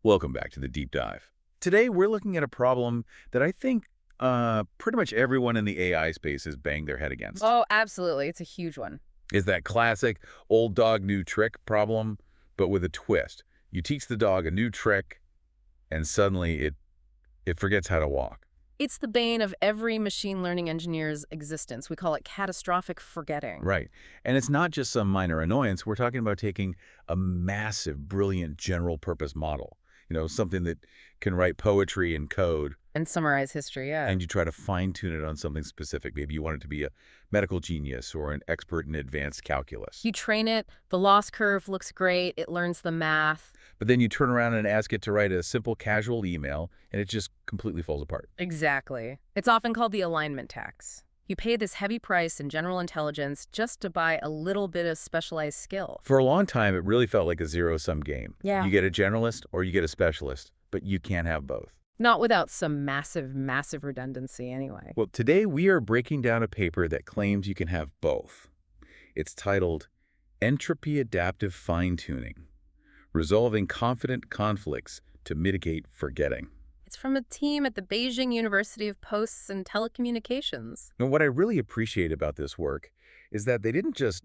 Welcome back to the Deep Dive. Today, we're looking at a problem that I think pretty much everyone in the AI space has banged their head against. Oh, absolutely. It's a huge one. Is that classic old dog, new trick problem, but with a twist. You teach the dog a new trick, and suddenly it forgets how to walk. It's the bane of every machine learning engineer's existence. We call it catastrophic forgetting. Right. And it's not just some minor annoyance. We're talking about taking a massive, brilliant general-purpose model, something that can write poetry and code. And summarize history, yeah. And you try to fine-tune it on something specific. Maybe you want it to be a medical genius or an expert in advanced calculus. You train it, the loss curve looks great, it learns the math. But then you turn around and ask it to write a simple casual email, and it just completely falls apart. Exactly. It's often called the alignment tax. You pay this heavy price in general intelligence just to buy a little bit of specialized skill. For a long time, it really felt like a zero-sum game. Yeah. You get a generalist or you get a specialist, but you can't have both. Not without some massive, massive redundancy anyway. Well, today we are breaking down a paper that claims you can have both. It's titled Entropy-Adaptive Fine-Tuning, Resolving Confident Conflicts to Mitigate Forgetting. It's from a team at the Beijing University of Posts and Telecommunications. Now, what I really appreciate about this work is that they didn't just,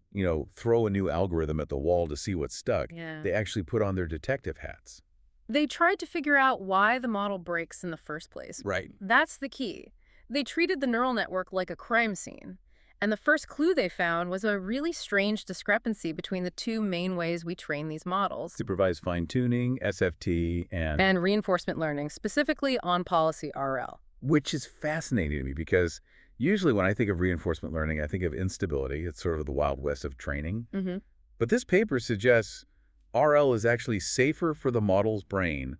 throw a new algorithm at the wall to see what stuck. Yeah. They actually put on their detective hats. They tried to figure out why the model breaks in the first place. Right. That's the key. They treated the neural network like a crime scene. And the first clue they found was a really strange discrepancy between the two main ways we train these models. Supervised Fine-Tuning, SFT, And reinforcement learning, specifically on policy RL. Which is fascinating to me because usually when I think of reinforcement learning, I think of instability. It's sort of the Wild West of training. Mm-hmm. But this paper suggests RL is actually safer for the model's brain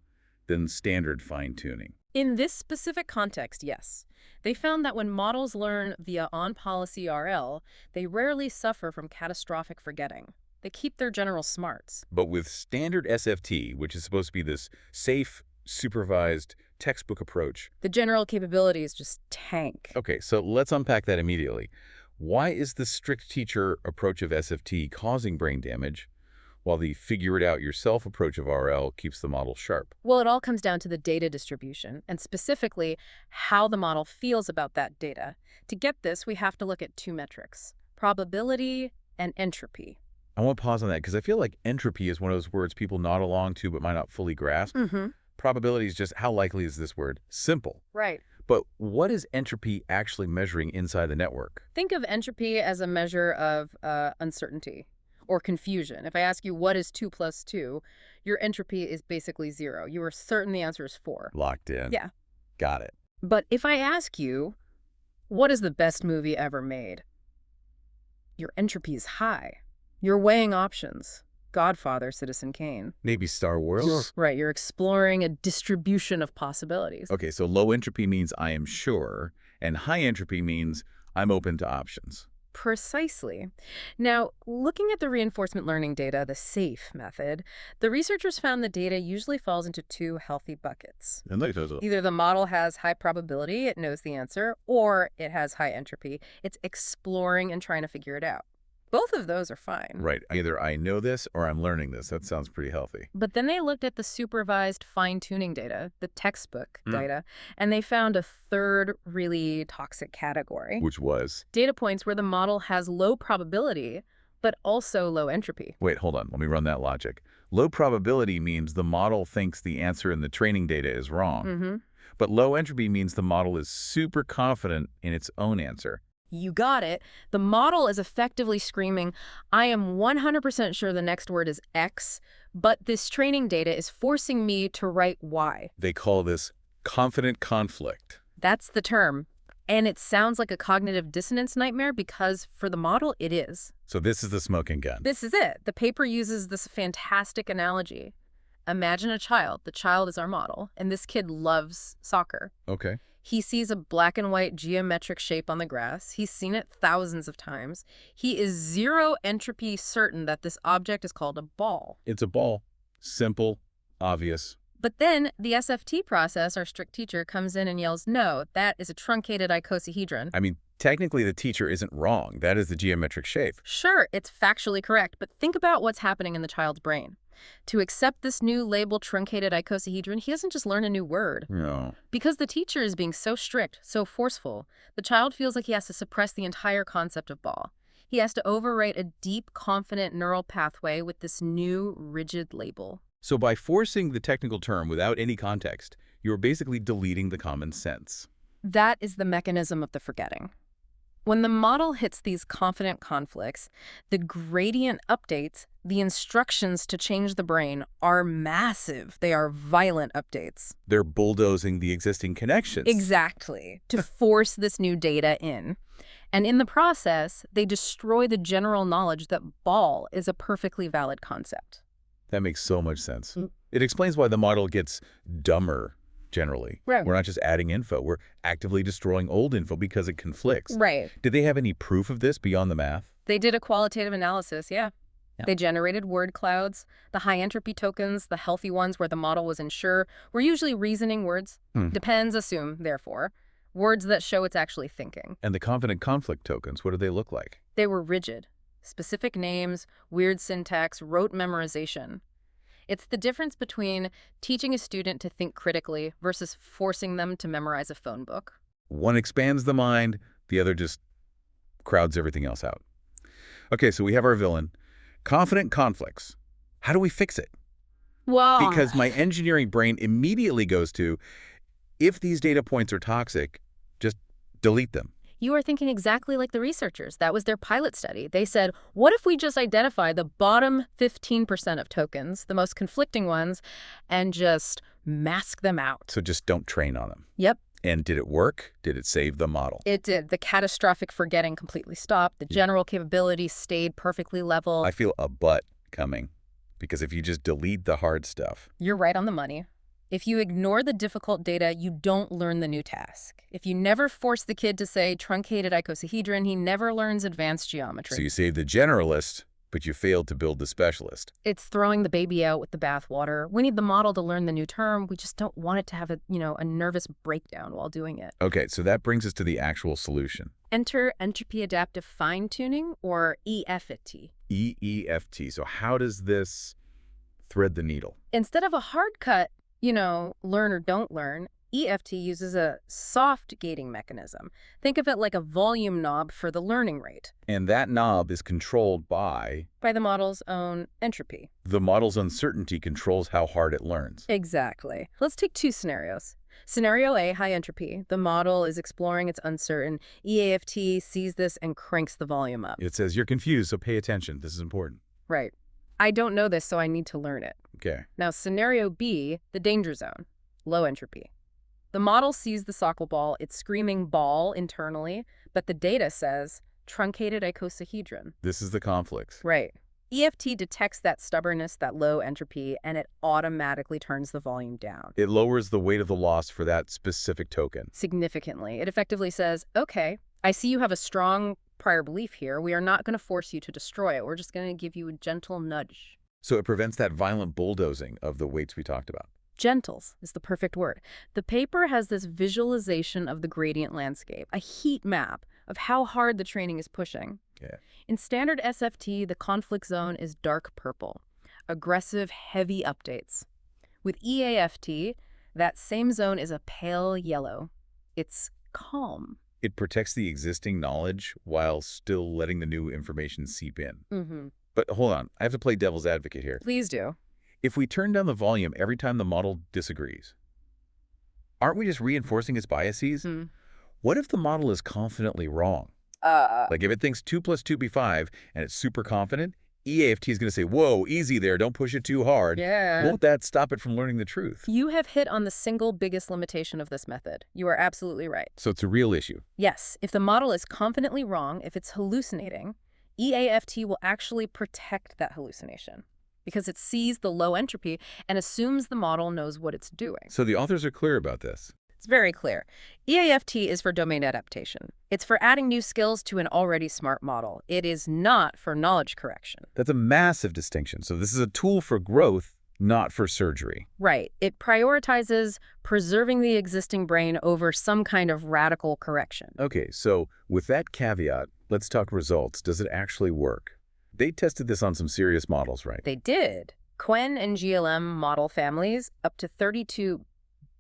than standard fine-tuning. In this specific context, yes. They found that when models learn via on-policy RL, they rarely suffer from catastrophic forgetting. They keep their general smarts. But with standard SFT, which is supposed to be this safe, supervised, textbook approach, the general capabilities just tank. Okay, so let's unpack that immediately. Why is the strict teacher approach of SFT causing brain damage, while the figure-it-out-yourself approach of RL keeps the model sharp? Well, it all comes down to the data distribution, and specifically how the model feels about that data. To get this, we have to look at two metrics: probability and entropy. I want to pause on that because I feel like entropy is one of those words people nod along to but might not fully grasp. Mm-hmm. Probability is just how likely is this word? Simple. Right. But what is entropy actually measuring inside the network? Think of entropy as a measure of uncertainty or confusion. If I ask you what is 2 + 2, your entropy is basically 0. You are certain the answer is 4. Locked in. Yeah. Got it. But if I ask you, what is the best movie ever made? Your entropy is high. You're weighing options. Godfather, Citizen Kane. Maybe Star Wars? Right, you're exploring a distribution of possibilities. Okay, so low entropy means I am sure, and high entropy means I'm open to options. Precisely. Now, looking at the reinforcement learning data, the SAFE method, the researchers found the data usually falls into two healthy buckets. Either the model has high probability, it knows the answer, or it has high entropy. It's exploring and trying to figure it out. Both of those are fine. Right. Either I know this or I'm learning this. That sounds pretty healthy. But then they looked at the supervised fine-tuning data, the textbook data, and they found a third really toxic category. Which was? Data points where the model has low probability, but also low entropy. Wait, hold on. Let me run that logic. Low probability means the model thinks the answer in the training data is wrong. Mm-hmm. But low entropy means the model is super confident in its own answer. You got it. The model is effectively screaming, I am 100% sure the next word is X, but this training data is forcing me to write Y. They call this confident conflict. That's the term. And it sounds like a cognitive dissonance nightmare because for the model, it is. So this is the smoking gun. This is it. The paper uses this fantastic analogy. Imagine a child. The child is our model, and this kid loves soccer. Okay. He sees a black and white geometric shape on the grass. He's seen it thousands of times. He is zero entropy certain that this object is called a ball. It's a ball. Simple, obvious. But then the SFT process, our strict teacher, comes in and yells, no, that is a truncated icosahedron. I mean, technically the teacher isn't wrong. That is the geometric shape. Sure, it's factually correct, but think about what's happening in the child's brain. To accept this new label, truncated icosahedron, he doesn't just learn a new word. No. Because the teacher is being so strict, so forceful, the child feels like he has to suppress the entire concept of ball. He has to overwrite a deep, confident neural pathway with this new, rigid label. So by forcing the technical term without any context, you're basically deleting the common sense. That is the mechanism of the forgetting. When the model hits these confident conflicts, the gradient updates, the instructions to change the brain, are massive. They are violent updates. They're bulldozing the existing connections. Exactly, to force this new data in. And in the process, they destroy the general knowledge that ball is a perfectly valid concept. That makes so much sense. It explains why the model gets dumber, generally. Right. We're not just adding info. We're actively destroying old info because it conflicts. Right. Did they have any proof of this beyond the math? They did a qualitative analysis, yeah. They generated word clouds. The high-entropy tokens, the healthy ones where the model was unsure, were usually reasoning words. Depends, assume, therefore. Words that show it's actually thinking. And the confident conflict tokens, what do they look like? They were rigid. Specific names, weird syntax, rote memorization. It's the difference between teaching a student to think critically versus forcing them to memorize a phone book. One expands the mind, the other just crowds everything else out. Okay, so we have our villain. Confident conflicts. How do we fix it? Wow. Because my engineering brain immediately goes to, if these data points are toxic, just delete them. You are thinking exactly like the researchers. That was their pilot study. They said, what if we just identify the bottom 15% of tokens, the most conflicting ones, and just mask them out? So just don't train on them. Yep. And did it work? Did it save the model? It did. The catastrophic forgetting completely stopped. The general capability stayed perfectly level. I feel a but coming, because if you just delete the hard stuff. You're right on the money. If you ignore the difficult data, you don't learn the new task. If you never force the kid to say truncated icosahedron, he never learns advanced geometry. So you save the generalist, but you failed to build the specialist. It's throwing the baby out with the bathwater. We need the model to learn the new term. We just don't want it to have a nervous breakdown while doing it. Okay, so that brings us to the actual solution. Enter Entropy-Adaptive Fine-Tuning, or EAFT. EAFT. So how does this thread the needle? Instead of a hard cut, learn or don't learn, EAFT uses a soft gating mechanism. Think of it like a volume knob for the learning rate. And that knob is controlled by the model's own entropy. The model's uncertainty controls how hard it learns. Exactly. Let's take two scenarios. Scenario A, high entropy. The model is exploring, it's uncertain. EAFT sees this and cranks the volume up. It says, you're confused, so pay attention. This is important. Right. I don't know this, so I need to learn it. Okay. Now, scenario B, the danger zone, low entropy. The model sees the soccer ball, it's screaming ball internally, but the data says truncated icosahedron. This is the conflict. Right. EAFT detects that stubbornness, that low entropy, and it automatically turns the volume down. It lowers the weight of the loss for that specific token. Significantly. It effectively says, okay, I see you have a strong prior belief here. We are not going to force you to destroy it. We're just going to give you a gentle nudge. So it prevents that violent bulldozing of the weights we talked about. Gentles is the perfect word. The paper has this visualization of the gradient landscape, a heat map of how hard the training is pushing. Yeah. In standard SFT, the conflict zone is dark purple, aggressive, heavy updates. With EAFT, that same zone is a pale yellow. It's calm. It protects the existing knowledge while still letting the new information seep in. But hold on, I have to play devil's advocate here. Please do. If we turn down the volume every time the model disagrees, aren't we just reinforcing its biases? What if the model is confidently wrong? Like if it thinks 2 + 2 = 5 and it's super confident, EAFT is going to say, whoa, easy there, don't push it too hard. Yeah. Won't that stop it from learning the truth? You have hit on the single biggest limitation of this method. You are absolutely right. So it's a real issue. Yes, if the model is confidently wrong, if it's hallucinating, EAFT will actually protect that hallucination because it sees the low entropy and assumes the model knows what it's doing. So the authors are clear about this. It's very clear. EAFT is for domain adaptation. It's for adding new skills to an already smart model. It is not for knowledge correction. That's a massive distinction. So this is a tool for growth, not for surgery. Right. It prioritizes preserving the existing brain over some kind of radical correction. Okay, so with that caveat, let's talk results. Does it actually work? They tested this on some serious models, right? They did. Quen and GLM model families, up to 32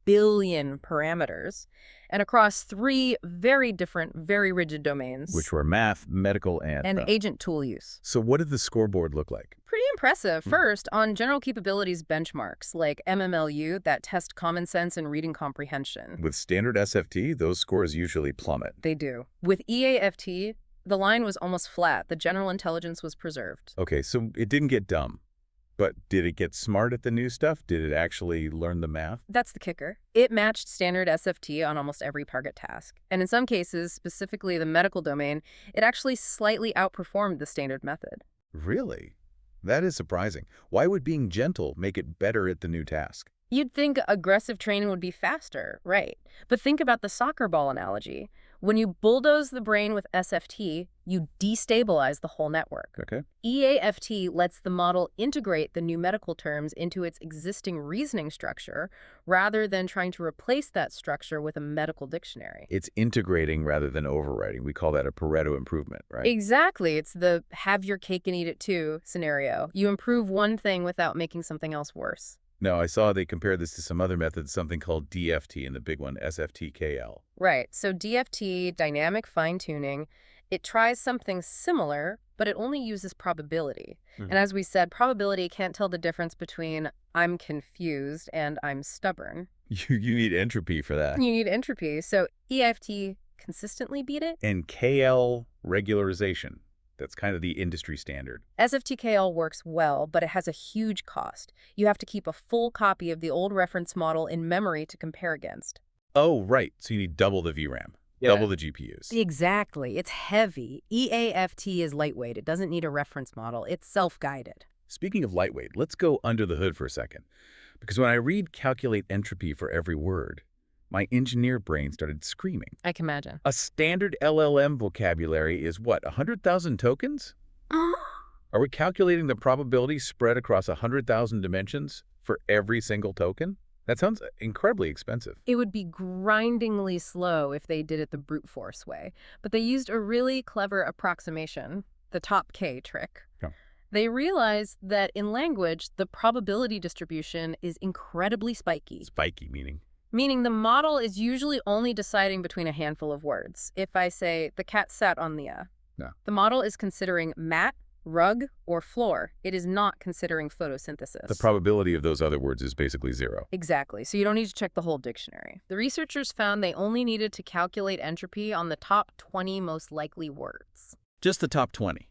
billion parameters, and across 3 very different, very rigid domains. Which were math, medical, and agent tool use. So what did the scoreboard look like? Pretty impressive. First, on general capabilities benchmarks like MMLU that test common sense and reading comprehension. With standard SFT, those scores usually plummet. They do. With EAFT, the line was almost flat. The general intelligence was preserved. Okay, so it didn't get dumb. But did it get smart at the new stuff? Did it actually learn the math? That's the kicker. It matched standard SFT on almost every target task. And in some cases, specifically the medical domain, it actually slightly outperformed the standard method. Really? That is surprising. Why would being gentle make it better at the new task? You'd think aggressive training would be faster, right? But think about the soccer ball analogy. When you bulldoze the brain with SFT, you destabilize the whole network. Okay. EAFT lets the model integrate the new medical terms into its existing reasoning structure rather than trying to replace that structure with a medical dictionary. It's integrating rather than overwriting. We call that a Pareto improvement, right? Exactly. It's the have your cake and eat it too scenario. You improve one thing without making something else worse. No, I saw they compared this to some other methods, something called DFT, and the big one, SFT-KL. Right. So DFT, dynamic fine-tuning, it tries something similar, but it only uses probability. And as we said, probability can't tell the difference between I'm confused and I'm stubborn. You need entropy for that. You need entropy. So EAFT consistently beat it. And KL regularization. That's kind of the industry standard. SFT-KL works well, but it has a huge cost. You have to keep a full copy of the old reference model in memory to compare against. Oh, right. So you need double the VRAM, double the GPUs. Exactly. It's heavy. EAFT is lightweight. It doesn't need a reference model. It's self-guided. Speaking of lightweight, let's go under the hood for a second. Because when I read calculate entropy for every word, my engineer brain started screaming. I can imagine. A standard LLM vocabulary is what, 100,000 tokens? Are we calculating the probability spread across 100,000 dimensions for every single token? That sounds incredibly expensive. It would be grindingly slow if they did it the brute force way. But they used a really clever approximation, the top K trick. Yeah. They realized that in language, the probability distribution is incredibly spiky. Spiky meaning? Meaning the model is usually only deciding between a handful of words. If I say, the cat sat on the model is considering mat, rug, or floor. It is not considering photosynthesis. The probability of those other words is basically 0. Exactly. So you don't need to check the whole dictionary. The researchers found they only needed to calculate entropy on the top 20 most likely words. Just the top 20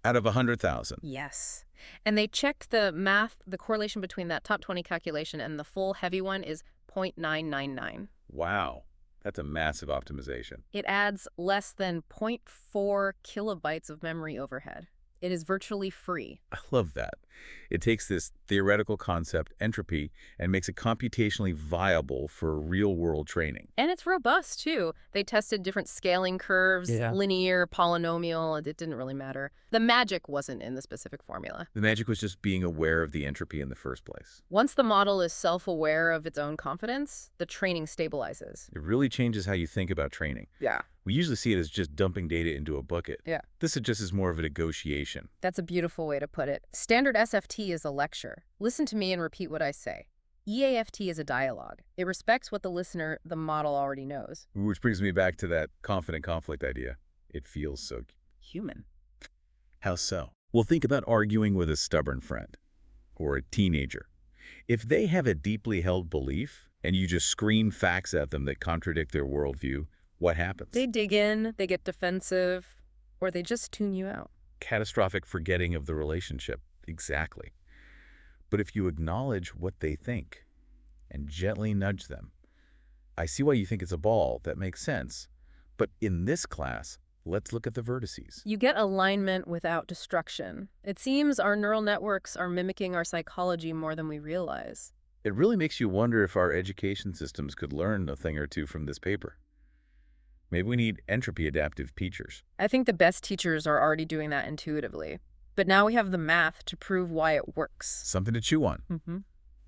out of 100,000. Yes. And they checked the math, the correlation between that top 20 calculation and the full heavy one is 0.999. Wow. That's a massive optimization. It adds less than 0.4 kilobytes of memory overhead. It is virtually free. I love that. It takes this theoretical concept, entropy, and makes it computationally viable for real-world training. And it's robust, too. They tested different scaling curves, linear, polynomial. It didn't really matter. The magic wasn't in the specific formula. The magic was just being aware of the entropy in the first place. Once the model is self-aware of its own confidence, the training stabilizes. It really changes how you think about training. Yeah. We usually see it as just dumping data into a bucket. Yeah. This suggests more of a negotiation. That's a beautiful way to put it. Standard SFT is a lecture. Listen to me and repeat what I say. EAFT is a dialogue. It respects what the listener, the model, already knows. Which brings me back to that confident conflict idea. It feels so human. How so? Well, think about arguing with a stubborn friend or a teenager. If they have a deeply held belief and you just scream facts at them that contradict their worldview, what happens? They dig in, they get defensive, or they just tune you out. Catastrophic forgetting of the relationship. Exactly. But if you acknowledge what they think and gently nudge them, I see why you think it's a ball. That makes sense. But in this class, let's look at the vertices. You get alignment without destruction. It seems our neural networks are mimicking our psychology more than we realize. It really makes you wonder if our education systems could learn a thing or two from this paper. Maybe we need entropy-adaptive teachers. I think the best teachers are already doing that intuitively. But now we have the math to prove why it works. Something to chew on. Mm-hmm.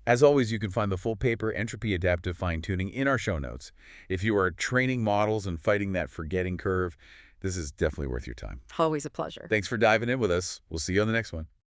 As always, you can find the full paper, Entropy-Adaptive Fine-Tuning, in our show notes. If you are training models and fighting that forgetting curve, this is definitely worth your time. Always a pleasure. Thanks for diving in with us. We'll see you on the next one.